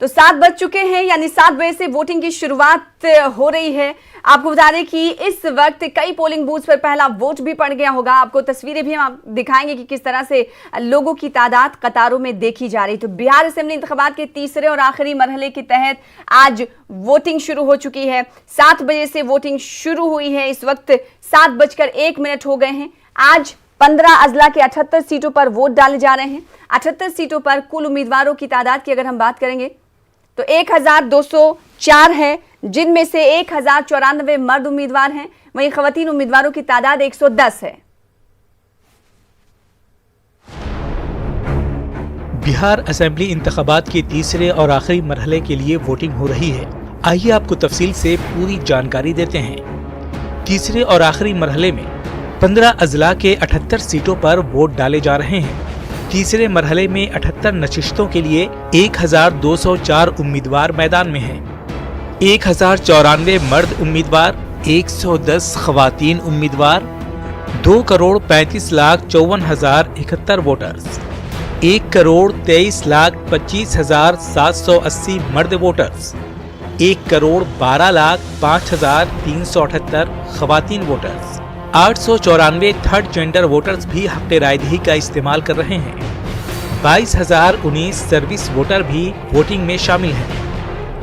तो 7 बज चुके हैं, यानी 7 बजे से वोटिंग की शुरुआत हो रही है। आपको बता दें कि इस वक्त कई पोलिंग बूथ पर पहला वोट भी पड़ गया होगा। आपको तस्वीरें भी हम दिखाएंगे कि किस तरह से लोगों की तादाद कतारों में देखी जा रही। तो बिहार असेंबली इंतखाबात के तीसरे और आखिरी मरहले के तहत आज वोटिंग शुरू हो चुकी है। 7 बजे से वोटिंग शुरू हुई है। इस वक्त 7:01 हो गए हैं। आज 15 अजला के 78 सीटों पर वोट डाले जा रहे हैं। 78 सीटों पर कुल उम्मीदवारों की तादाद की अगर हम बात करेंगे तो 1204 है, जिनमें से 1094 मर्द उम्मीदवार हैं। वहीं खवातीन उम्मीदवारों की तादाद 110 है। बिहार असेंबली इंतखाबात के तीसरे और आखिरी मरहले के लिए वोटिंग हो रही है। आइए आपको तफसील से पूरी जानकारी देते हैं। तीसरे और आखिरी मरहले में 15 अजला के 78 सीटों पर वोट डाले जा रहे हैं। तीसरे मरहले में 78 नशिस्तों के लिए 1204 उम्मीदवार मैदान में हैं। 1094 मर्द उम्मीदवार, 110 खवातीन उम्मीदवार, 2,35,54,071 वोटर्स, 1,23,25,780 मर्द वोटर्स, 1,12,05,378 खवातीन वोटर्स, 894 थर्ड जेंडर वोटर्स भी हक रायदही का इस्तेमाल कर रहे हैं। 22,019 सर्विस वोटर भी वोटिंग में शामिल हैं।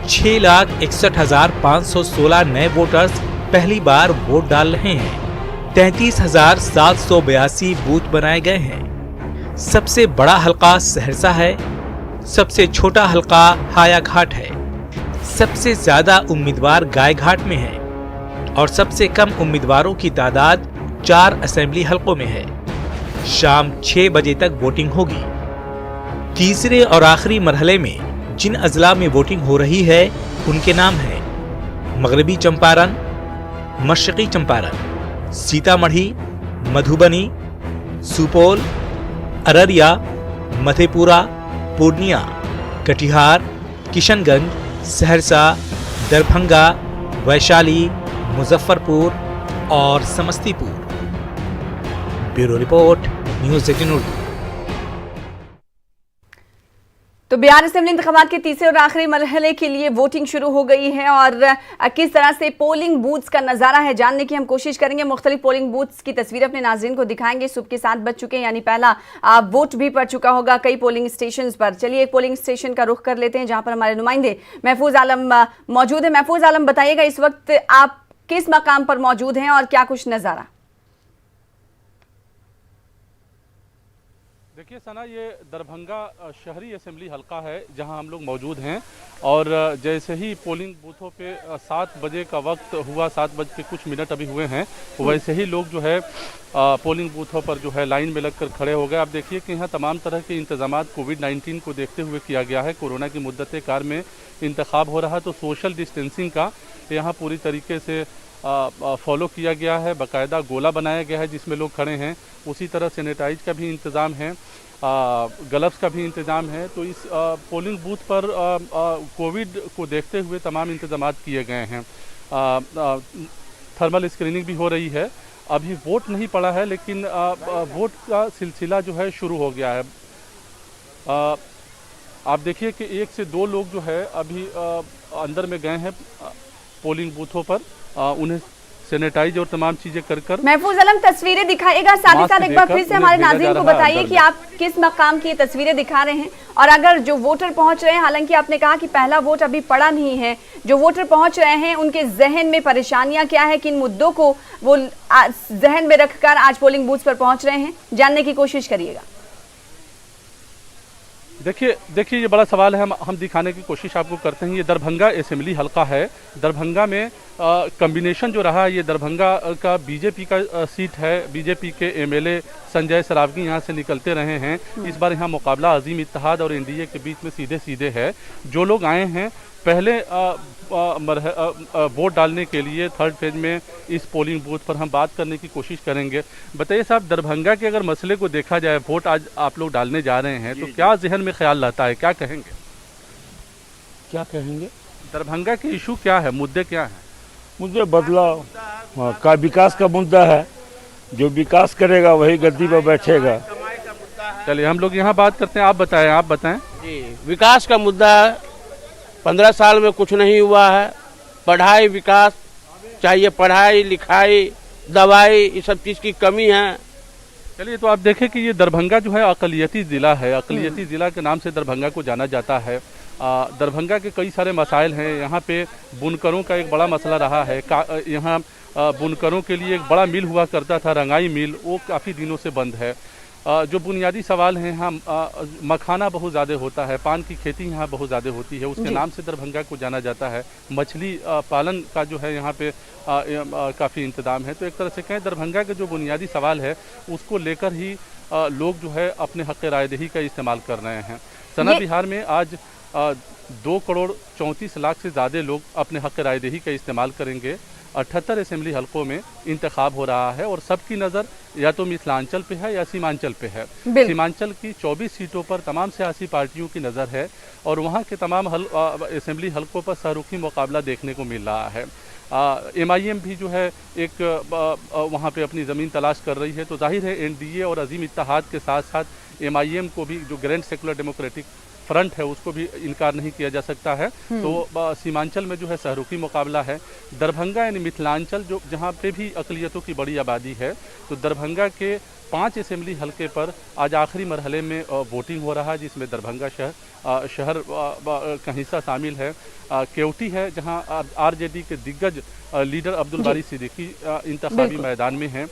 6,61,516 नए वोटर्स पहली बार वोट डाल रहे हैं। 33,782 बूथ बनाए गए हैं। सबसे बड़ा हलका सहरसा है, सबसे छोटा हलका हायाघाट है, सबसे ज्यादा उम्मीदवार गायघाट में है और सबसे कम उम्मीदवारों की तादाद 4 असेंबली हलकों में है। शाम 6 बजे तक वोटिंग होगी। तीसरे और आखिरी मरहले में जिन अजला में वोटिंग हो रही है उनके नाम हैं मगरबी चंपारण, मशरकी चंपारण, सीतामढ़ी, मधुबनी, सुपौल, अररिया, मधेपुरा, पूर्णिया, कटिहार, किशनगंज, सहरसा, दरभंगा, वैशाली, मुजफ्फरपुर और Samastipur. Bureau report, news 18 Urdu. तो बिहार असेंबली इंतखाबात के तीसरे और आखिरी मरहले के लिए वोटिंग शुरू हो गई है और किस तरह से पोलिंग बूथ्स का नज़ारा है जानने की हम कोशिश करेंगे। मुख्तलिफ पोलिंग बूथ्स की तस्वीर अपने नाज़रीन को दिखाएंगे। सुबह के 7 बज चुके हैं, यानी पहला वोट भी पड़ चुका होगा कई पोलिंग स्टेशन पर। चलिए एक पोलिंग स्टेशन का रुख कर लेते हैं जहां पर हमारे नुमाइंदे महफूज आलम मौजूद है। महफूज आलम, बताइएगा इस वक्त आप किस मकाम पर मौजूद हैं और क्या कुछ नज़ारा? देखिए सना, ये दरभंगा शहरी असेंबली हलका है जहां हम लोग मौजूद हैं और जैसे ही पोलिंग बूथों पे 7 बजे का वक्त हुआ, 7 बज के कुछ मिनट अभी हुए हैं, वैसे ही लोग जो है पोलिंग बूथों पर जो है लाइन में लगकर खड़े हो गए। आप देखिए कि यहाँ तमाम तरह के इंतजामात कोविड-19 को देखते हुए किया गया है। कोरोना की मुद्दत कार में इंतखाब हो रहा है तो सोशल डिस्टेंसिंग का यहाँ पूरी तरीके से फॉलो किया गया है। बाकायदा गोला बनाया गया है जिसमें लोग खड़े हैं। उसी तरह सैनिटाइज का भी इंतज़ाम है, ग्लव्स का भी इंतज़ाम है। तो इस पोलिंग बूथ पर कोविड को देखते हुए तमाम इंतजामात किए गए हैं। थर्मल स्क्रीनिंग भी हो रही है। अभी वोट नहीं पड़ा है लेकिन वोट का सिलसिला जो है शुरू हो गया है। आप देखिए कि 1 से 2 लोग जो है अभी अंदर में गए हैं पोलिंग बूथों पर, उन्हें सैनिटाइज और तमाम चीजें कर महफूज आलम तस्वीरें दिखाइएगा। साथ ही साथ एक बार फिर से हमारे नाज़रीन को बताइए कि आप किस मकाम की तस्वीरें दिखा रहे हैं और अगर जो वोटर पहुंच रहे हैं, हालांकि आपने कहा कि पहला वोट अभी पड़ा नहीं है, जो वोटर पहुंच रहे हैं उनके जहन में परेशानियां क्या है, किन मुद्दों को वो जहन में रखकर आज पोलिंग बूथ पर पहुंच रहे हैं, जानने की कोशिश करिएगा। देखिए ये बड़ा सवाल है, हम दिखाने की कोशिश आपको करते हैं। ये दरभंगा असेंबली हलका है। दरभंगा में कॉम्बिनेशन जो रहा, ये दरभंगा का बीजेपी का सीट है। बीजेपी के एमएलए संजय सरावगी यहाँ से निकलते रहे हैं। इस बार यहाँ मुकाबला अजीम इत्तेहाद और एनडीए के बीच में सीधे सीधे है। जो लोग आए हैं पहले वोट डालने के लिए थर्ड फेज में इस पोलिंग बूथ पर हम बात करने की कोशिश करेंगे। बताइए साहब, दरभंगा के अगर मसले को देखा जाए, वोट आज आप लोग डालने जा रहे हैं तो क्या जहन में ख्याल रहता है, क्या कहेंगे? दरभंगा के इशू क्या है, मुद्दे क्या हैं? मुद्दे बदलाव का, विकास का मुद्दा है। जो विकास करेगा वही गद्दी पर बैठेगा। चलिए हम लोग यहाँ बात करते हैं, आप बताएं। जी, विकास का मुद्दा 15 साल में कुछ नहीं हुआ है। पढ़ाई विकास चाहिए, पढ़ाई लिखाई दवाई ये सब चीज़ की कमी है। चलिए, तो आप देखें कि ये दरभंगा जो है अक़लियती ज़िला है। अक़लियती ज़िला के नाम से दरभंगा को जाना जाता है। दरभंगा के कई सारे मसाइल हैं। यहाँ पे बुनकरों का एक बड़ा मसला रहा है। यहाँ बुनकरों के लिए एक बड़ा मिल हुआ करता था, रंगाई मिल, वो काफ़ी दिनों से बंद है। जो बुनियादी सवाल हैं, यहाँ मखाना बहुत ज़्यादा होता है, पान की खेती यहाँ बहुत ज़्यादा होती है, उसके नाम से दरभंगा को जाना जाता है। मछली पालन का जो है यहाँ पे काफ़ी इंतज़ाम है। तो एक तरह से कहें दरभंगा के जो बुनियादी सवाल है उसको लेकर ही लोग जो है अपने हक़ रायदही का इस्तेमाल कर रहे हैं। सना बिहार में आज 2 करोड़ 34 लाख से ज़्यादा लोग अपने हक़ रायदही का इस्तेमाल करेंगे। 78 असेंबली हलकों में इंतखाब हो रहा है और सबकी नज़र या तो मिथिलांचल पे है या सीमांचल पे है। सीमांचल की 24 सीटों पर तमाम सियासी पार्टियों की नज़र है और वहाँ के तमाम असेंबली हलकों पर शाहरुखी मुकाबला देखने को मिल रहा है। MIM भी जो है एक वहाँ पे अपनी ज़मीन तलाश कर रही है। तो जाहिर है NDA और अजीम इत्तेहाद के साथ साथ MIM को भी, जो ग्रैंड सेकुलर डेमोक्रेटिक फ्रंट है, उसको भी इनकार नहीं किया जा सकता है। तो सीमांचल में जो है शाहरुखी मुकाबला है। दरभंगा यानी मिथिलांचल जो जहाँ पे भी अक़लियतों की बड़ी आबादी है, तो दरभंगा के 5 असेंबली हलके पर आज आखिरी मरहले में वोटिंग हो रहा है, जिसमें दरभंगा शहर का हिस्सा शामिल है। केवटी है जहां RJD के दिग्गज लीडर अब्दुल बारी सिद्दीकी इंतखाबी मैदान में हैं।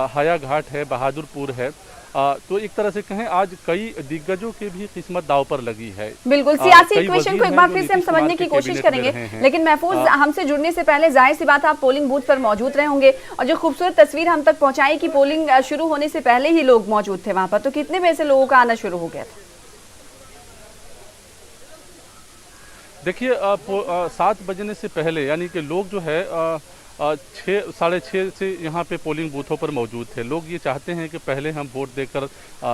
हया घाट है, बहादुरपुर है। तो एक तरह से कहें आज कई दिग्गजों की भी किस्मत दाव पर लगी है। बिल्कुल, सियासी इक्वेशन को एक बार फिर से हम समझने की कोशिश करेंगे, लेकिन महफूज हमसे जुड़ने से पहले जाहिर सी बात आप पोलिंग बूथ पर मौजूद रहे होंगे और जो खूबसूरत तस्वीर हम तक पहुंचाई कि पोलिंग शुरू होने से पहले ही लोग मौजूद थे वहां पर, तो कितने बजे से लोगों का आना शुरू हो गया था? देखिए 7 बजने से पहले, यानी कि लोग जो है 6 साढ़े 6 से यहाँ पे पोलिंग बूथों पर मौजूद थे। लोग ये चाहते हैं कि पहले हम वोट देकर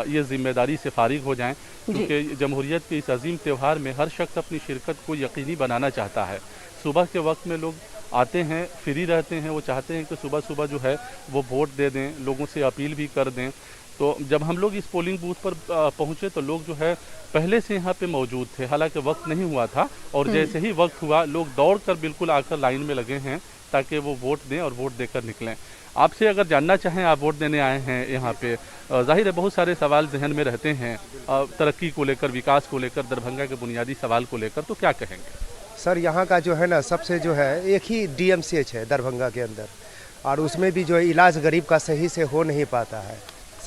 ये जिम्मेदारी से फारिग हो जाएं, क्योंकि जमहूरियत के इस अजीम त्यौहार में हर शख्स अपनी शिरकत को यकीनी बनाना चाहता है। सुबह के वक्त में लोग आते हैं, फ्री रहते हैं, वो चाहते हैं कि सुबह सुबह जो है वो वोट दे दें, लोगों से अपील भी कर दें। तो जब हम लोग इस पोलिंग बूथ पर पहुँचे तो लोग जो है पहले से यहाँ पे मौजूद थे, हालांकि वक्त नहीं हुआ था, और जैसे ही वक्त हुआ लोग दौड़कर बिल्कुल आकर लाइन में लगे हैं ताकि वो वोट दें और वोट देकर निकलें। आपसे अगर जानना चाहें, आप वोट देने आए हैं यहाँ पे, जाहिर है बहुत सारे सवाल जहन में रहते हैं तरक्की को लेकर, विकास को लेकर, दरभंगा के बुनियादी सवाल को लेकर, तो क्या कहेंगे? सर यहाँ का जो है ना, सबसे जो है एक ही DMCH है दरभंगा के अंदर, और उसमें भी जो है इलाज गरीब का सही से हो नहीं पाता है।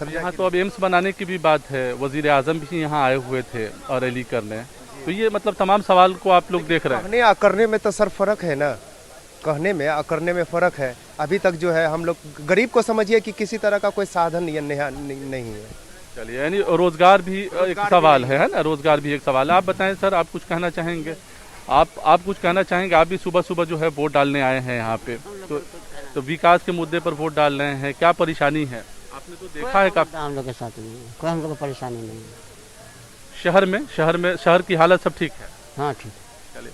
यहाँ तो अब एम्स बनाने की भी बात है, वजीर आजम भी यहाँ आए हुए थे और रैली करने, तो ये मतलब तमाम सवाल को आप लोग देख रहे हैं। कहने और करने में तो सर फर्क है ना, कहने में और करने में फ़र्क है। अभी तक जो है हम लोग गरीब को समझिए कि किसी तरह का कोई साधन नहीं है। चलिए, यानी रोजगार भी एक सवाल है ना, रोजगार भी एक सवाल है। आप बताएं सर, आप कुछ कहना चाहेंगे? आप कुछ कहना चाहेंगे? आप भी सुबह सुबह जो है वोट डालने आए हैं यहाँ पे, तो विकास के मुद्दे पर वोट डाल रहे हैं, क्या परेशानी है? आपने तो देखा है काफी हम लोग के साथ नहीं, कोई हम लोग को परेशानी नहीं है। शहर की हालत सब ठीक है? हाँ ठीक। चलिए,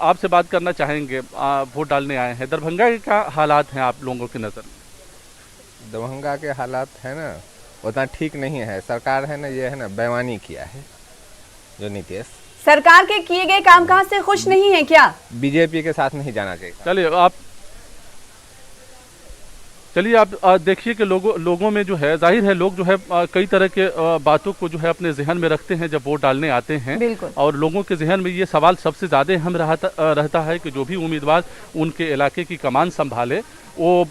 आपसे बात करना चाहेंगे, वोट डालने आए हैं, दरभंगा के क्या हालात हैं आप लोगों की नज़र में? दरभंगा के हालात है ना उतना ठीक नहीं है। सरकार है ना, ये है ना बेईमानी किया है जो नीतीश सरकार के किए गए कामकाज से खुश नहीं है क्या? बीजेपी के साथ नहीं जाना चाहिए। चलिए आप देखिए कि लोगों में जो है, जाहिर है लोग जो है कई तरह के बातों को जो है अपने जहन में रखते हैं जब वोट डालने आते हैं, और लोगों के जहन में ये सवाल सबसे ज़्यादा अहम रहता है कि जो भी उम्मीदवार उनके इलाके की कमान संभाले वो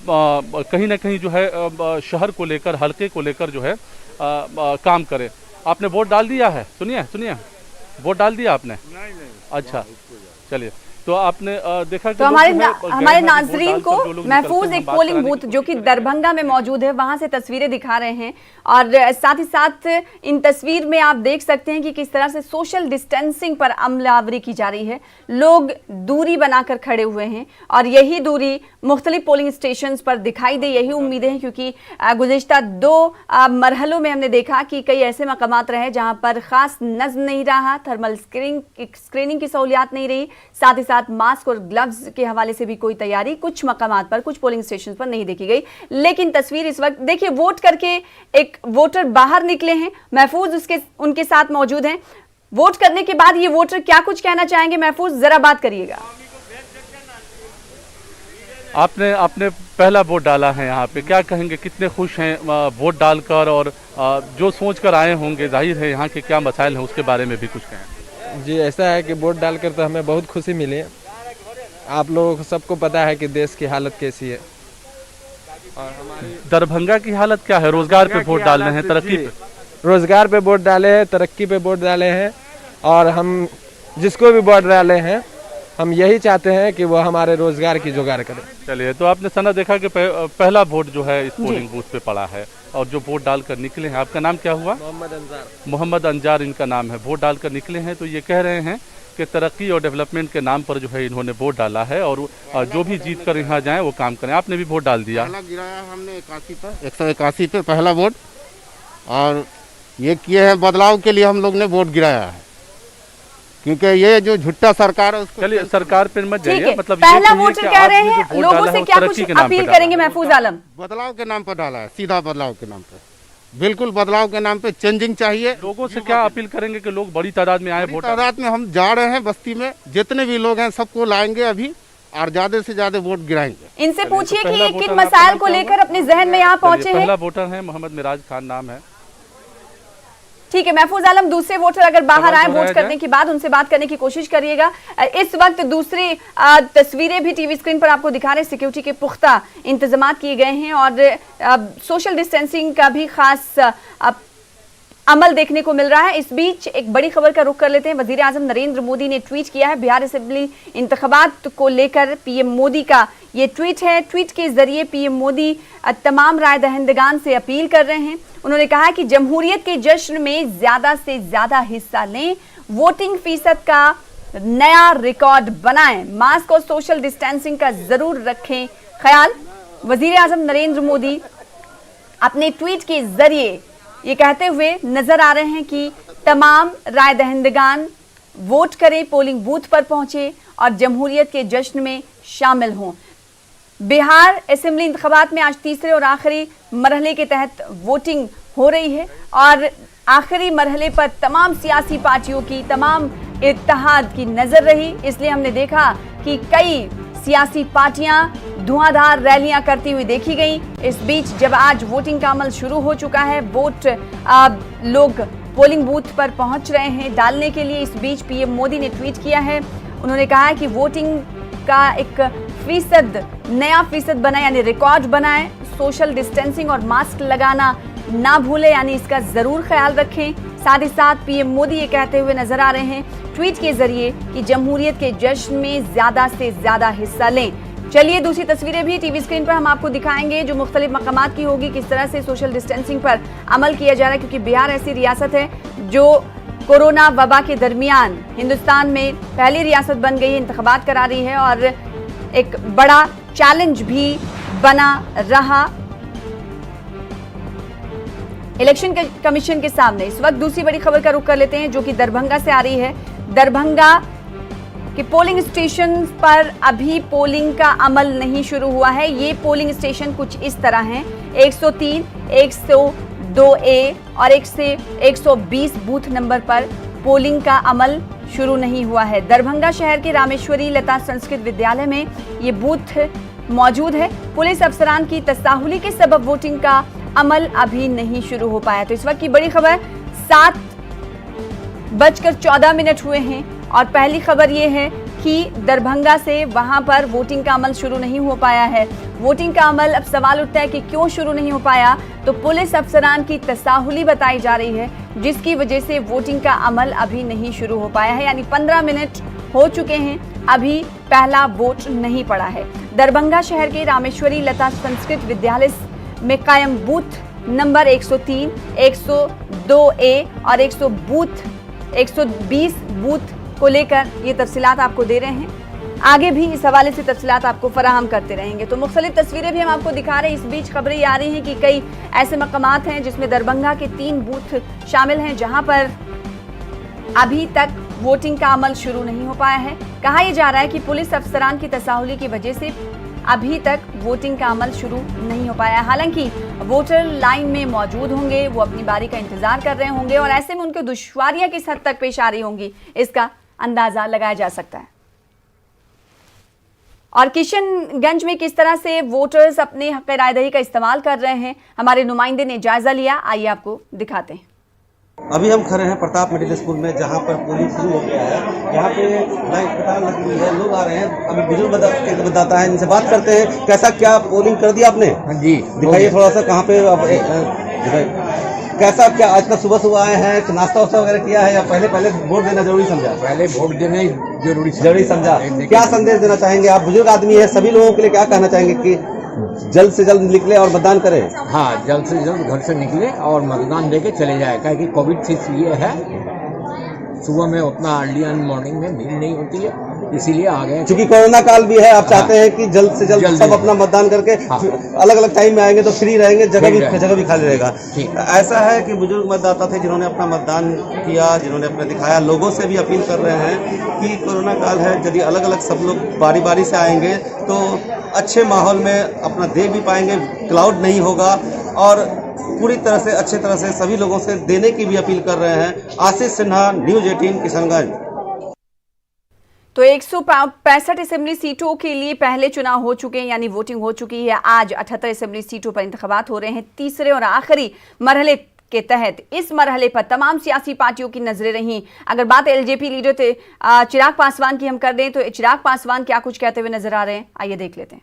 कहीं ना कहीं जो है शहर को लेकर, हल्के को लेकर जो है काम करे। आपने वोट डाल दिया है? सुनिए, वोट डाल दिया आपने? नहीं। अच्छा, चलिए, तो आपने देखा कि तो हमारे नाजरीन को महफूज एक पोलिंग बूथ जो कि दरभंगा में मौजूद है वहां से तस्वीरें दिखा रहे हैं, और साथ ही साथ इन तस्वीर में आप देख सकते हैं कि किस तरह से सोशल डिस्टेंसिंग पर अमलावरी की जा रही है। लोग दूरी बनाकर खड़े हुए हैं और यही दूरी मुख्तलिफ पोलिंग स्टेशन पर दिखाई दे, यही उम्मीदें हैं, क्योंकि गुज़िश्ता 2 मरहलों में हमने देखा कि कई ऐसे मकामात रहे जहां पर खास नज़्म नहीं रहा, थर्मल स्क्रीनिंग की सहूलियात नहीं रही, साथ ही साथ मास्क और ग्लव्स के हवाले से भी कोई तैयारी कुछ मकामात पर, कुछ पोलिंग स्टेशन पर नहीं देखी गई। लेकिन तस्वीर इस वक्त देखिए, वोट करके एक वोटर बाहर निकले हैं, महफूज उनके साथ मौजूद हैं। वोट करने के बाद ये वोटर क्या कुछ कहना चाहेंगे, महफूज जरा बात करिएगा। आपने अपने पहला वोट डाला है यहाँ पे, क्या कहेंगे, कितने खुश हैं वोट डालकर, और जो सोच कर आए होंगे, जाहिर है यहाँ के क्या मसाइल हैं उसके बारे में भी कुछ कहें। जी ऐसा है कि वोट डालकर तो हमें बहुत खुशी मिली है। आप लोगों को सबको पता है कि देश की हालत कैसी है, और हमारी दरभंगा की हालत क्या है? रोजगार पे वोट डाल रहे हैं, तरक्की पे? रोजगार पे वोट डाले हैं, तरक्की पे वोट डाले हैं, और हम जिसको भी वोट डाले हैं हम यही चाहते हैं कि वो हमारे रोजगार की जुगाड़ करें। चलिए, तो आपने सना देखा कि पहला वोट जो है इस पोलिंग बूथ पे पड़ा है, और जो वोट डालकर निकले हैं, आपका नाम क्या हुआ? मोहम्मद अंजार इनका नाम है। वोट डालकर निकले हैं तो ये कह रहे हैं कि तरक्की और डेवलपमेंट के नाम पर जो है इन्होंने वोट डाला है, और जो भी जीत कर यहाँ जाए वो काम करें। आपने भी वोट डाल दिया? पहला गिराया हमने 181 पे पहला वोट, और ये किए हैं बदलाव के लिए हम लोग ने वोट गिराया है, क्योंकि ये जो झुट्टा सरकार है उसको। चलिए, सरकार पे मत जाइए, मतलब पहला वोटर कह रहे हैं, लोगों से क्या कुछ अपील करेंगे महफूज आलम? बदलाव के नाम पर डाला है, सीधा बदलाव के नाम पे, बिल्कुल बदलाव के नाम पे चेंजिंग चाहिए। लोगों से क्या अपील करेंगे कि लोग बड़ी तादाद में आए? वोट तादाद में हम जा रहे हैं, बस्ती में जितने भी लोग हैं सबको लाएंगे अभी, और ज्यादा से ज्यादा वोट गिराएंगे। इनसे पूछिए कि ये किन मसाइल को लेकर अपने जहन में यहाँ पहुंचे हैं। पहला वोटर है मोहम्मद मिराज खान नाम है। ठीक है महफूज आलम, दूसरे वोटर अगर बाहर आए वोट करने के बाद, उनसे बात करने की कोशिश करिएगा। इस वक्त दूसरी तस्वीरें भी टीवी स्क्रीन पर आपको दिखा रहे हैं। सिक्योरिटी के पुख्ता इंतजाम किए गए हैं और सोशल डिस्टेंसिंग का भी खास अमल देखने को मिल रहा है। इस बीच एक बड़ी खबर का रुख कर लेते हैं। वजीर आजम नरेंद्र मोदी ने ट्वीट किया है। बिहार असेंबली इंतखाबात को लेकर पीएम मोदी का ये ट्वीट है। ट्वीट के जरिए पीएम मोदी तमाम राय दहिंदगान से अपील कर रहे हैं। उन्होंने कहा है कि जमहूरियत के जश्न में ज्यादा से ज्यादा हिस्सा लें, वोटिंग फीसद का नया रिकॉर्ड बनाएं, मास्क और सोशल डिस्टेंसिंग का जरूर रखें ख्याल। वजीर आजम नरेंद्र मोदी अपने ट्वीट के जरिए ये कहते हुए नजर आ रहे हैं कि तमाम राय दहिंदगान वोट करें, पोलिंग बूथ पर पहुंचे और जमहूरियत के जश्न में शामिल हों। बिहार असेंबली इंतखाबात में आज तीसरे और आखिरी मरहले के तहत वोटिंग हो रही है और आखिरी मरहले पर तमाम सियासी पार्टियों की, तमाम इत्तेहाद की नजर रही। इसलिए हमने देखा कि कई सियासी पार्टियां धुआंधार रैलियां करती हुई देखी गई। इस बीच जब आज वोटिंग का अमल शुरू हो चुका है, लोग पोलिंग बूथ पर पहुंच रहे हैं डालने के लिए। इस बीच पीएम मोदी ने ट्वीट किया है। उन्होंने कहा है कि वोटिंग का एक नया फीसद बनाए, यानी रिकॉर्ड बनाए, सोशल डिस्टेंसिंग और मास्क लगाना ना भूले, यानी इसका जरूर ख्याल रखें। साथ ही साथ पीएम मोदी ये कहते हुए नजर आ रहे हैं ट्वीट के जरिए कि जमहूरियत के जश्न में ज्यादा से ज्यादा हिस्सा लें। चलिए दूसरी तस्वीरें भी टीवी स्क्रीन पर हम आपको दिखाएंगे जो मुख्तलिफ मकामात की होगी, किस तरह से सोशल डिस्टेंसिंग पर अमल किया जा रहा है, क्योंकि बिहार ऐसी रियासत है जो कोरोना वबा के दरमियान हिंदुस्तान में पहली रियासत बन गई है, इंतखाबात करा रही है और एक बड़ा चैलेंज भी बना रहा इलेक्शन कमीशन के सामने। इस वक्त दूसरी बड़ी खबर का रुख कर लेते हैं जो कि दरभंगा से आ रही है। दरभंगा के पोलिंग स्टेशन पर अभी पोलिंग का अमल नहीं शुरू हुआ है। ये पोलिंग स्टेशन कुछ इस तरह हैं: 103, 102A और 1 से 120 बूथ नंबर पर पोलिंग का अमल शुरू नहीं हुआ है। दरभंगा शहर के रामेश्वरी लता संस्कृत विद्यालय में ये बूथ मौजूद है। पुलिस अफसरान की तसाहुली के सबब वोटिंग का अमल अभी नहीं शुरू हो पाया। तो इस वक्त की बड़ी खबर 7:14 हुए हैं और पहली खबर ये है कि दरभंगा से वहां पर वोटिंग का अमल शुरू नहीं हो पाया है। वोटिंग का अमल, अब सवाल उठता है कि क्यों शुरू नहीं हो पाया, तो पुलिस अफसरान की तसाहुली बताई जा रही है जिसकी वजह से वोटिंग का अमल अभी नहीं शुरू हो पाया है। यानी 15 मिनट हो चुके हैं, अभी पहला वोट नहीं पड़ा है। दरभंगा शहर के रामेश्वरी लता संस्कृत विद्यालय में कायम बूथ नंबर 103, 102A और 120 बूथ को लेकर ये तफसीलात आपको दे रहे हैं। आगे भी इस हवाले से तफसीलात आपको फराहम करते रहेंगे। तो मुख्तलिफ तस्वीरें भी हम आपको दिखा रहे हैं। इस बीच खबरें आ रही हैं कि कई ऐसे मकामात हैं जिसमें दरभंगा के 3 बूथ शामिल हैं जहां पर अभी तक वोटिंग का अमल शुरू नहीं हो पाया है। कहा यह जा रहा है कि पुलिस अफसरान की तसाहुली की वजह से अभी तक वोटिंग का अमल शुरू नहीं हो पाया। हालांकि वोटर लाइन में मौजूद होंगे, वो अपनी बारी का इंतजार कर रहे होंगे और ऐसे में उनको दुश्वारियां किस हद तक पेश आ रही होंगी, इसका अंदाजा लगाया जा सकता है। और किशनगंज में किस तरह से वोटर्स अपने हक़ रायदही का इस्तेमाल कर रहे हैं, हमारे नुमाइंदे ने जायजा लिया। आइए आपको दिखाते हैं। अभी हम खड़े हैं प्रताप मिडिल स्कूल में, जहां पर पोलिंग शुरू हो गया है। यहाँ पे लाइन कतार लगी हुई है, लोग आ रहे हैं। अभी बुजुर्ग बताता है, इनसे बात करते हैं। कैसा क्या पोलिंग कर दिया आपने? हाँ जी, दिखाइए थोड़ा सा कहाँ पे कैसा क्या आज तक सुबह आए हैं, नाश्ता वास्ता वगैरह किया है या पहले वोट देना जरूरी समझा? पहले वोट देना जरूरी समझा। क्या संदेश देना चाहेंगे आप? बुजुर्ग आदमी है, सभी लोगों के लिए क्या कहना चाहेंगे कि जल्द से जल्द निकले और मतदान करें? हाँ, जल्द से जल्द घर से निकले और मतदान देके चले जाए। क्या कि कोविड से ये है, सुबह में उतना अर्ली मॉर्निंग में भीड़ नहीं होती है, इसीलिए आ गए। क्योंकि कोरोना काल भी है, आप चाहते हैं कि जल्द से जल्द सब अपना मतदान करके अलग अलग टाइम में आएंगे तो फ्री रहेंगे, जगह भी खाली रहेगा। ऐसा है कि बुजुर्ग मतदाता थे जिन्होंने अपना मतदान किया, जिन्होंने अपने दिखाया। लोगों से भी अपील कर रहे हैं कि कोरोना काल है, यदि अलग अलग सब लोग बारी बारी से आएंगे तो अच्छे माहौल में अपना दे भी पाएंगे, क्लाउड नहीं होगा और पूरी तरह से अच्छे तरह से सभी लोगों से देने की भी अपील कर रहे हैं। आशीष सिन्हा, न्यूज़ 18 किशनगंज। तो 165 असेंबली सीटों के लिए पहले चुनाव हो चुके हैं, यानी वोटिंग हो चुकी है। आज 78 असेंबली सीटों पर इंतखाबात हो रहे हैं। तीसरे और आखिरी मरहले के तहत इस मरहले पर तमाम सियासी पार्टियों की नजरें रहीं। अगर बात एलजेपी लीडर थे चिराग पासवान की हम कर दें तो चिराग पासवान क्या कुछ कहते हुए नजर आ रहे हैं, आइए देख लेते हैं।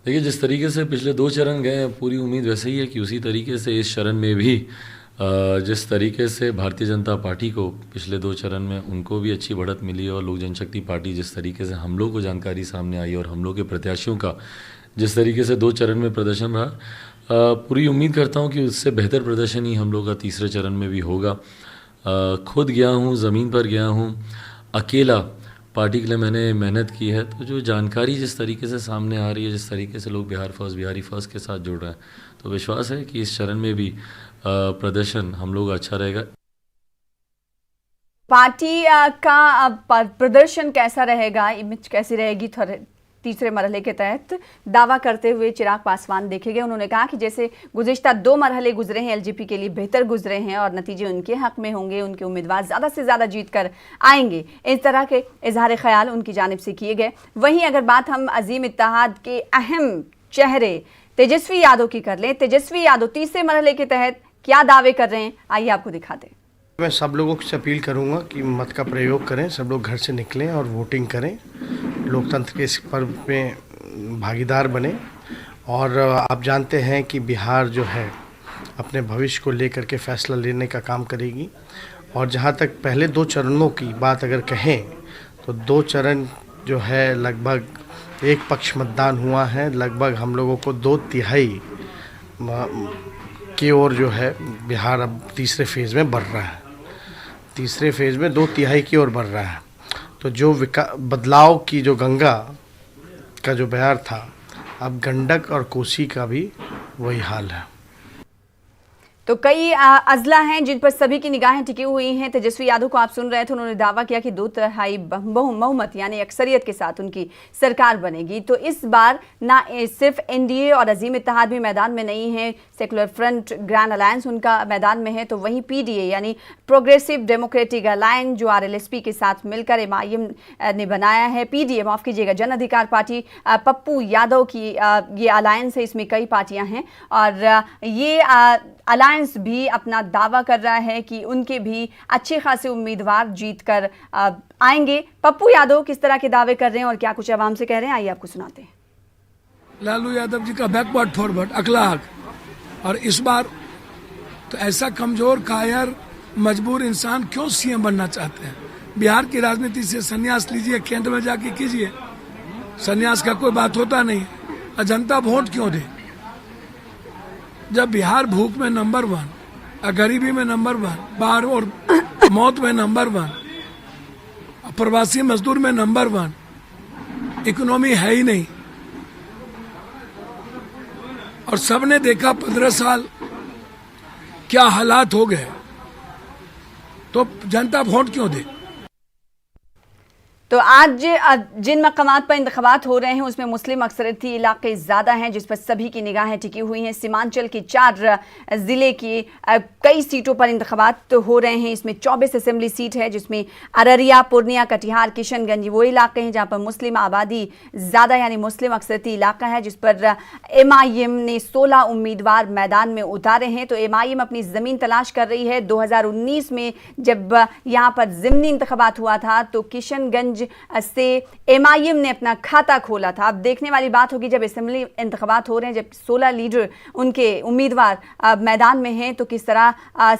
देखिए, जिस तरीके से पिछले 2 चरण गए हैं, पूरी उम्मीद वैसे ही है कि उसी तरीके से इस चरण में भी जिस तरीके से भारतीय जनता पार्टी को पिछले 2 चरण में उनको भी अच्छी बढ़त मिली और लोक जनशक्ति पार्टी जिस तरीके से हम लोग को जानकारी सामने आई और हम लोग के प्रत्याशियों का जिस तरीके से 2 चरण में प्रदर्शन रहा, पूरी उम्मीद करता हूं कि उससे बेहतर प्रदर्शन ही हम लोग का तीसरे चरण में भी होगा। खुद गया हूं, ज़मीन पर गया हूं, अकेला पार्टी के लिए मैंने मेहनत की है। तो जो जानकारी जिस तरीके से सामने आ रही है, जिस तरीके से लोग बिहारी फर्स्ट के साथ जुड़ रहे हैं, तो विश्वास है कि इस चरण में भी प्रदर्शन हम लोग अच्छा रहेगा। पार्टी का प्रदर्शन कैसा रहेगा, इमेज कैसी रहेगी तीसरे मरहले के तहत, दावा करते हुए चिराग पासवान देखे गए। उन्होंने कहा कि जैसे गुज़िश्ता 2 मरहले गुजरे हैं, एलजेपी के लिए बेहतर गुजरे हैं और नतीजे उनके हक में होंगे, उनके उम्मीदवार ज़्यादा से ज़्यादा जीत कर आएंगे। इस तरह के इजहार ख्याल उनकी जानिब से किए गए। वहीं अगर बात हम अजीम इत्तेहाद के अहम चेहरे तेजस्वी यादव की कर लें, तेजस्वी यादव तीसरे मरहले के तहत क्या दावे कर रहे हैं, आइए आपको दिखाते हैं। मैं सब लोगों से अपील करूंगा कि मत का प्रयोग करें, सब लोग घर से निकलें और वोटिंग करें, लोकतंत्र के इस पर्व में भागीदार बने। और आप जानते हैं कि बिहार जो है अपने भविष्य को लेकर के फैसला लेने का काम करेगी। और जहां तक पहले 2 चरणों की बात अगर कहें तो 2 चरण जो है लगभग एक पक्ष मतदान हुआ है। लगभग हम लोगों को 2/3 की ओर जो है बिहार अब तीसरे फेज़ में बढ़ रहा है। तीसरे फेज़ में 2/3 की ओर बढ़ रहा है। तो जो बदलाव की जो गंगा का जो बयार था, अब गंडक और कोसी का भी वही हाल है। तो कई अजला हैं जिन पर सभी की निगाहें टिकी हुई हैं। तेजस्वी यादव को आप सुन रहे थे, उन्होंने दावा किया कि 2/3 बहुमत यानी अक्सरियत के साथ उनकी सरकार बनेगी। तो इस बार ना सिर्फ एनडीए और अजीम इत्तेहाद भी मैदान में नहीं है, सेकुलर फ्रंट ग्रैंड अलायंस उनका मैदान में है, तो वहीं पीडीए यानी प्रोग्रेसिव डेमोक्रेटिक अलायंस जो आरएलएसपी के साथ मिलकर एमआईएम ने बनाया है, पीडीए माफ़ कीजिएगा, जन अधिकार पार्टी पप्पू यादव की ये अलायंस है, इसमें कई पार्टियां हैं और ये अलायंस भी अपना दावा कर रहा है कि उनके भी अच्छे खासे उम्मीदवार जीत कर आएंगे। पप्पू यादव किस तरह के दावे कर रहे हैं और क्या कुछ आवाम से कह रहे हैं, आइए आपको सुनाते हैं। लालू यादव जी का बैकवर्ड फॉरवर्ड अखलाक, और इस बार तो ऐसा कमजोर कायर मजबूर इंसान क्यों सीएम बनना चाहते हैं? बिहार की राजनीति से संन्यास लीजिए, केंद्र में जाके कीजिए, संन्यास का कोई बात होता नहीं। जनता वोट क्यों दे? जब बिहार भूख में नंबर 1, गरीबी में नंबर 1, बाढ़ और मौत में नंबर 1, प्रवासी मजदूर में नंबर 1, इकोनॉमी है ही नहीं, और सबने देखा 15 साल क्या हालात हो गए, तो जनता वोट क्यों दे? तो आज जिन मकामात पर इंतखाबात हो रहे हैं उसमें मुस्लिम अक्सरियती इलाके ज़्यादा हैं, जिस पर सभी की निगाहें टिकी हुई हैं। सीमांचल की 4 ज़िले की कई सीटों पर इंतखाबात हो रहे हैं। इसमें 24 असेंबली सीट है, जिसमें अररिया, पूर्णिया, कटिहार, किशनगंज वो इलाके हैं जहाँ पर मुस्लिम आबादी ज़्यादा यानी मुस्लिम अक्सरियती इलाका है, जिस पर MIM ने 16 उम्मीदवार मैदान में उतारे हैं। तो MIM अपनी ज़मीन तलाश कर रही है। 2019 में जब यहाँ पर ज़िमनी इंतखाबात हुआ था तो किशनगंज से MIM ने अपना खाता खोला था। अब देखने वाली बात होगी जब असेंबली इंतखाबात हो रहे हैं, जब 16 लीडर उनके उम्मीदवार मैदान में हैं, तो किस तरह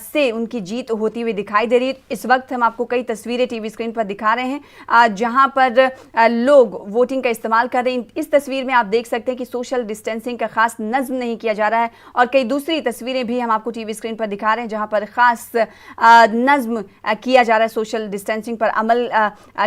से उनकी जीत होती हुई दिखाई दे रही है। इस वक्त हम आपको कई तस्वीरें टीवी स्क्रीन पर दिखा रहे हैं जहां पर लोग वोटिंग का इस्तेमाल कर रहे हैं। इस तस्वीर में आप देख सकते हैं कि सोशल डिस्टेंसिंग का खास नज्म नहीं किया जा रहा है, और कई दूसरी तस्वीरें भी हम आपको टीवी स्क्रीन पर दिखा रहे हैं जहां पर खास नज्म किया जा रहा है, सोशल डिस्टेंसिंग पर अमल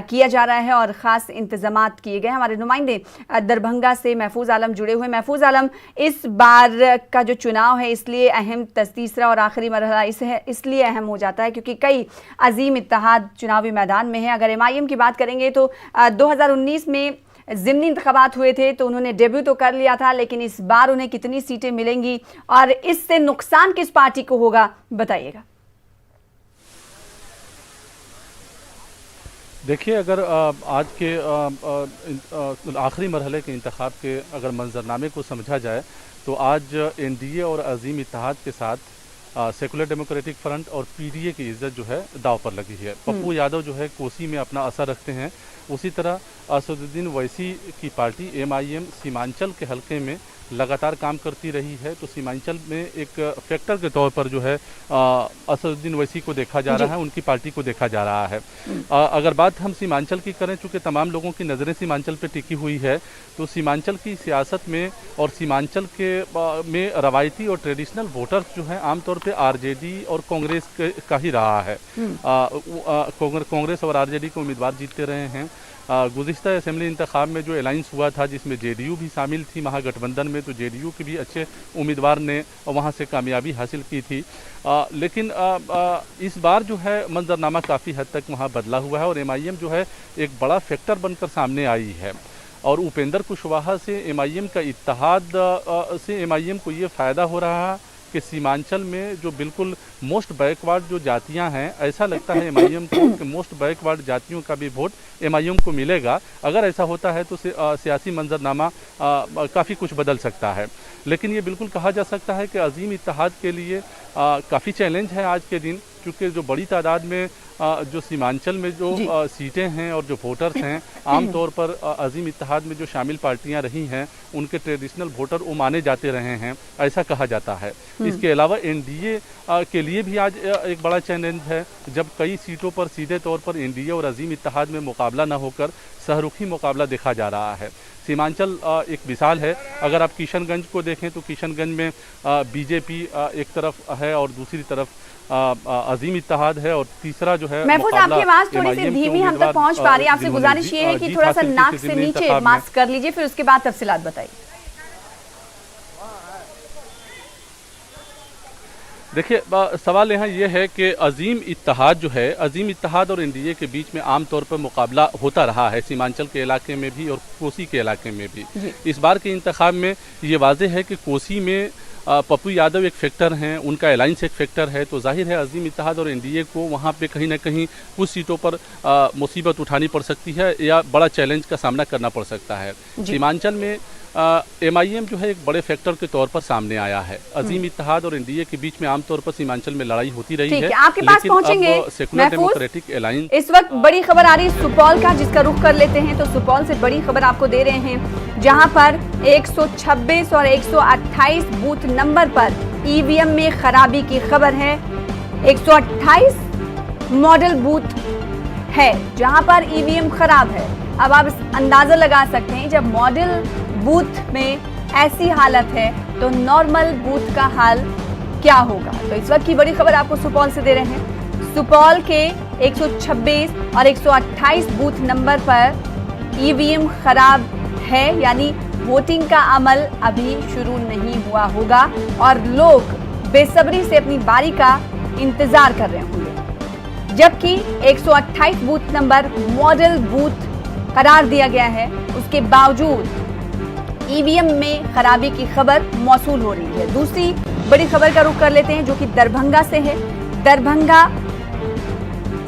किया जा रहा है और ख़ास इंतजामात किए गए। हमारे नुमाइंदे दरभंगा से महफूज आलम जुड़े हुए। महफूज आलम, इस बार का जो चुनाव है इसलिए अहम, तीसरा और आखिरी मरहला इसलिए अहम हो जाता है क्योंकि कई अजीम इत्तेहाद चुनावी मैदान में है। अगर MIM की बात करेंगे तो 2019 में ज़िमनी इंतखाबात हुए थे तो उन्होंने डेब्यू तो कर लिया था, लेकिन इस बार उन्हें कितनी सीटें मिलेंगी और इससे नुकसान किस पार्टी को होगा, बताइएगा। देखिए, अगर आज के आखिरी मरहले के इंतखाब के अगर मंजरनामे को समझा जाए तो आज NDA और अजीम इत्तेहाद के साथ सेकुलर डेमोक्रेटिक फ्रंट और PDA की इज्जत जो है दाव पर लगी है। पप्पू यादव जो है कोसी में अपना असर रखते हैं, उसी तरह असदुद्दीन वैसी की पार्टी MIM सीमांचल के हलके में लगातार काम करती रही है। तो सीमांचल में एक फैक्टर के तौर पर जो है असदुद्दीन वैसी को देखा जा रहा है, उनकी पार्टी को देखा जा रहा है। अगर बात हम सीमांचल की करें, चूँकि तमाम लोगों की नज़रें सीमांचल पे टिकी हुई है, तो सीमांचल की सियासत में और सीमांचल के में रवायती और ट्रेडिशनल वोटर्स जो हैं आमतौर पे RJD और कांग्रेस का ही रहा है। कांग्रेस और RJD के उम्मीदवार जीतते रहे हैं। गुज़िश्ता असेंबली इंतखाब में जो अलायंस हुआ था जिसमें JDU भी शामिल थी महागठबंधन में, तो JDU के भी अच्छे उम्मीदवार ने वहां से कामयाबी हासिल की थी। लेकिन इस बार जो है मंजरनामा काफ़ी हद तक वहां बदला हुआ है और MIM जो है एक बड़ा फैक्टर बनकर सामने आई है। और उपेंद्र कुशवाहा से MIM का इत्तेहाद से MIM को ये फ़ायदा हो रहा है कि सीमांचल में जो बिल्कुल मोस्ट बैकवर्ड जो जातियां हैं, ऐसा लगता है MIM को कि मोस्ट बैकवर्ड जातियों का भी वोट MIM को मिलेगा। अगर ऐसा होता है तो सियासी मंजरनामा काफ़ी कुछ बदल सकता है। लेकिन ये बिल्कुल कहा जा सकता है कि अजीम इत्तेहाद के लिए काफ़ी चैलेंज है आज के दिन, क्योंकि जो बड़ी तादाद में जो सीमांचल में जो सीटें हैं और जो वोटर्स हैं, आमतौर पर अजीम इत्तेहाद में जो शामिल पार्टियां रही हैं उनके ट्रेडिशनल वोटर वो माने जाते रहे हैं, ऐसा कहा जाता है। इसके अलावा NDA के लिए भी आज एक बड़ा चैलेंज है, जब कई सीटों पर सीधे तौर पर NDA और अजीम इत्तेहाद में मुकाबला न होकर सहरुखी मुकाबला देखा जा रहा है। सीमांचल एक मिसाल है। अगर आप किशनगंज को देखें तो किशनगंज में BJP एक तरफ है और दूसरी तरफ अजीम इत्तेहाद है, और तीसरा जो है महफूज, आपकी आवाज थोड़ी सी धीमी हम तक पहुंच पा रही है। आपसे गुजारिश ये है कि थोड़ा सा नाक से नीचे मास्क कर लीजिए, फिर उसके बाद तफसीलात बताइए। देखिए, सवाल यहाँ ये है कि अजीम इत्तेहाद जो है, अजीम इत्तेहाद और NDA के बीच में आमतौर पर मुकाबला होता रहा है, सीमांचल के इलाके में भी और कोसी के इलाके में भी। इस बार के इंतखाब में ये वाज़ेह है कि कोसी में पप्पू यादव एक फैक्टर हैं, उनका अलायंस एक फैक्टर है, तो जाहिर है अजीम इत्तेहाद और NDA को वहाँ पे कहीं ना कहीं कुछ सीटों पर मुसीबत उठानी पड़ सकती है या बड़ा चैलेंज का सामना करना पड़ सकता है। सीमांचल में MIM जो है एक बड़े फैक्टर के तौर पर सामने आया है। अजीम इत्तेहाद और NDA के बीच में आमतौर पर सीमांचल में लड़ाई होती रही है। आपके पास पहुंचेंगे सेकुलर डेमोक्रेटिक अलायंस। इस वक्त बड़ी खबर आ रही है सुपौल का, जिसका रुख कर लेते हैं। तो सुपौल से बड़ी खबर आपको दे रहे हैं, जहां पर 126 और 128 बूथ नंबर पर EVM में खराबी की खबर है। 128 मॉडल बूथ है जहां पर EVM खराब है। अब आप अंदाजा लगा सकते हैं, जब मॉडल बूथ में ऐसी हालत है तो नॉर्मल बूथ का हाल क्या होगा। तो इस वक्त की बड़ी खबर आपको सुपौल से दे रहे हैं। सुपौल के 126 और 128 बूथ नंबर पर EVM खराब है, यानी वोटिंग का अमल अभी शुरू नहीं हुआ होगा और लोग बेसब्री से अपनी बारी का इंतजार कर रहे होंगे। जबकि 128 बूथ नंबर मॉडल बूथ करार दिया गया है, उसके बावजूद ईवीएम में खराबी की खबर मौसूल हो रही है। दूसरी बड़ी खबर का रुख कर लेते हैं जो कि दरभंगा से है। दरभंगा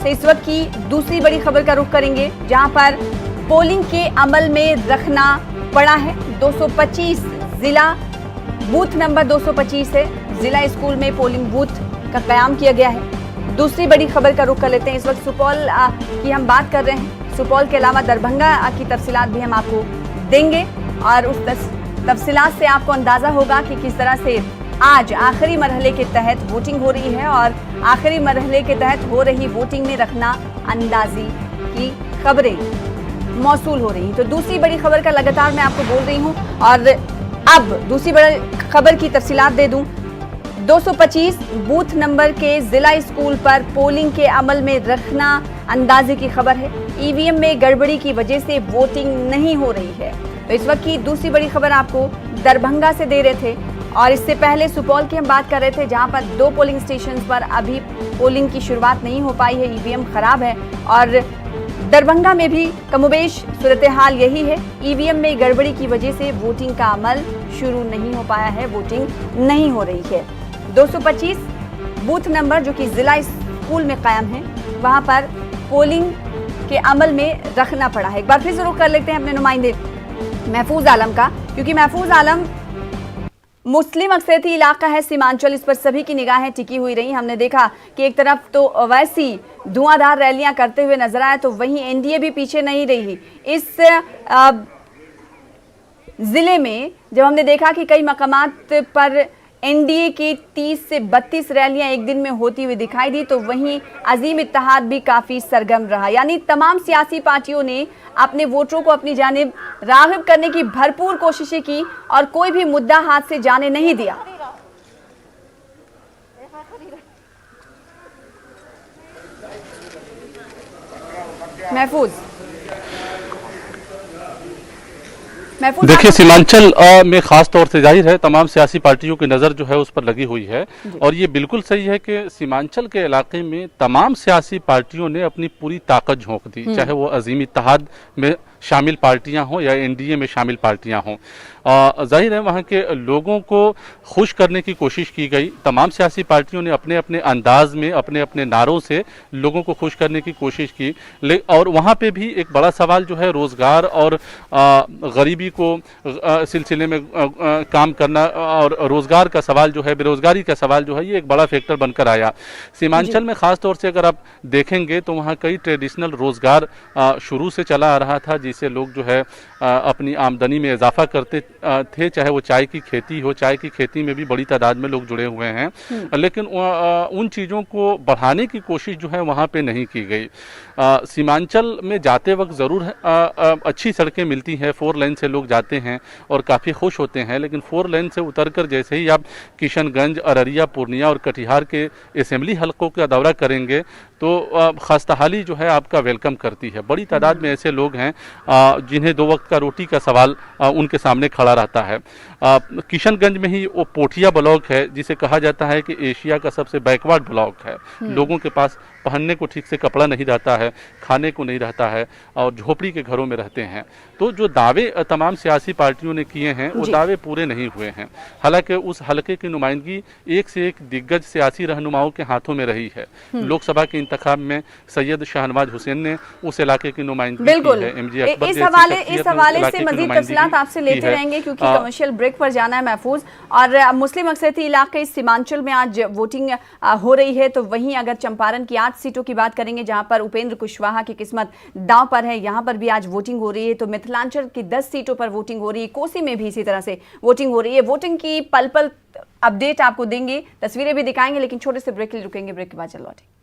से इस वक्त की दूसरी बड़ी खबर का रुख करेंगे, जहां पर पोलिंग के अमल में रखना पड़ा है। 225 जिला बूथ नंबर 225 है, जिला स्कूल में पोलिंग बूथ का कयाम किया गया है। दूसरी बड़ी खबर का रुख कर लेते हैं। इस वक्त सुपौल की हम बात कर रहे हैं। सुपौल के अलावा दरभंगा की तफसीलात भी हम आपको देंगे और उस तफसीलात से आपको अंदाजा होगा कि किस तरह से आज आखिरी मरहले के तहत वोटिंग हो रही है और आखिरी मरहले के तहत हो रही वोटिंग में रखना अंदाजी की खबरें मौसूल हो रही हैं। तो दूसरी बड़ी खबर का लगातार मैं आपको बोल रही हूं और अब दूसरी बड़ी खबर की तफसीलात दे दूं। 225 बूथ नंबर के जिला स्कूल पर पोलिंग के अमल में रखना अंदाजे की खबर है। ईवीएम में गड़बड़ी की वजह से वोटिंग नहीं हो रही है। तो इस वक्त की दूसरी बड़ी खबर आपको दरभंगा से दे रहे थे और इससे पहले सुपौल की हम बात कर रहे थे, जहां पर 2 पोलिंग स्टेशन पर अभी पोलिंग की शुरुआत नहीं हो पाई है, ईवीएम खराब है। और दरभंगा में भी कमोबेश सूरत हाल यही है, ईवीएम में गड़बड़ी की वजह से वोटिंग का अमल शुरू नहीं हो पाया है, वोटिंग नहीं हो रही है। 225 बूथ नंबर जो कि जिला स्कूल में कायम है, वहां पर पोलिंग के अमल में रखना पड़ा है। एक बार फिर से रुख कर लेते हैं अपने नुमाइंदे महफूज आलम का, क्योंकि महफूज आलम मुस्लिम अक्सरियती इलाका है सीमांचल, इस पर सभी की निगाहें टिकी हुई रही। हमने देखा कि एक तरफ तो वैसी धुआंधार रैलियां करते हुए नजर आए, तो वहीं एनडीए भी पीछे नहीं रही। इस जिले में जब हमने देखा कि कई मकामात पर एनडीए की 30 से 32 रैलियां एक दिन में होती हुई दिखाई दी, तो वहीं अजीम इत्तेहाद भी काफी सरगर्म रहा। यानी तमाम सियासी पार्टियों ने अपने वोटरों को अपनी जानिब राग़िब करने की भरपूर कोशिशें की और कोई भी मुद्दा हाथ से जाने नहीं दिया। महफूज देखिए, सीमांचल में खास तौर से जाहिर है तमाम सियासी पार्टियों की नज़र जो है उस पर लगी हुई है और ये बिल्कुल सही है कि सीमांचल के इलाके में तमाम सियासी पार्टियों ने अपनी पूरी ताकत झोंक दी, चाहे वो अजीम इत्तेहाद में शामिल पार्टियां हों या एनडीए में शामिल पार्टियां हों। जाहिर है वहाँ के लोगों को खुश करने की कोशिश की गई। तमाम सियासी पार्टियों ने अपने अपने अंदाज में अपने अपने नारों से लोगों को खुश करने की कोशिश की। और वहाँ पे भी एक बड़ा सवाल जो है रोज़गार और गरीबी को सिलसिले में काम करना और रोज़गार का सवाल जो है, बेरोज़गारी का सवाल जो है, ये एक बड़ा फैक्टर बनकर आया। सीमांचल में ख़ास तौर से अगर आप देखेंगे तो वहाँ कई ट्रेडिशनल रोज़गार शुरू से चला आ रहा था, जिससे लोग जो है अपनी आमदनी में इजाफा करते थे, चाहे वो चाय की खेती हो। चाय की खेती में भी बड़ी तादाद में लोग जुड़े हुए हैं, लेकिन उन चीज़ों को बढ़ाने की कोशिश जो है वहाँ पे नहीं की गई। सीमांचल में जाते वक्त ज़रूर अच्छी सड़कें मिलती हैं, 4 लेन से लोग जाते हैं और काफ़ी खुश होते हैं, लेकिन 4 लेन से उतरकर जैसे ही आप किशनगंज, अररिया, पूर्णिया और कटिहार के असेंबली हलकों का दौरा करेंगे तो खस्ताहाली जो है आपका वेलकम करती है। बड़ी तादाद में ऐसे लोग हैं जिन्हें 2 वक्त का रोटी का सवाल उनके सामने खड़ा रहता है। किशनगंज में ही वो पोठिया ब्लॉक है जिसे कहा जाता है कि एशिया का सबसे बैकवर्ड ब्लॉक है। लोगों के पास पहनने को ठीक से कपड़ा नहीं रहता है, खाने को नहीं रहता है और झोपड़ी के घरों में रहते हैं। तो जो दावे तमाम सियासी पार्टियों ने किए हैं वो दावे पूरे नहीं हुए हैं। हालांकि उस हलके की नुमाइंदगी एक से एक दिग्गज सियासी रहनुमाओं के हाथों में रही है। लोकसभा के इंतखाब में सैयद शाहनवाज हुसैन ने उस इलाके की नुमाइंदगी की है। एमजे अकबर इस हवाले से मजीद तफसीलात आपसे लेते रहेंगे क्योंकि कमर्शियल ब्रेक पर जाना है महफूज। और मुस्लिम अक्सरियती इलाके सीमांचल में आज वोटिंग हो रही है, तो वहीं अगर चंपारण की 8 सीटों की बात करेंगे जहां पर उपेंद्र कुशवाहा की किस्मत दांव पर है, यहां पर भी आज वोटिंग हो रही है। तो मिथिलांचल की 10 सीटों पर वोटिंग हो रही है, कोसी में भी इसी तरह से वोटिंग हो रही है। वोटिंग की पल पल अपडेट आपको देंगे, तस्वीरें भी दिखाएंगे, लेकिन छोटे से ब्रेक के लिए रुकेंगे, ब्रेक के बाद चल लौटेंगे।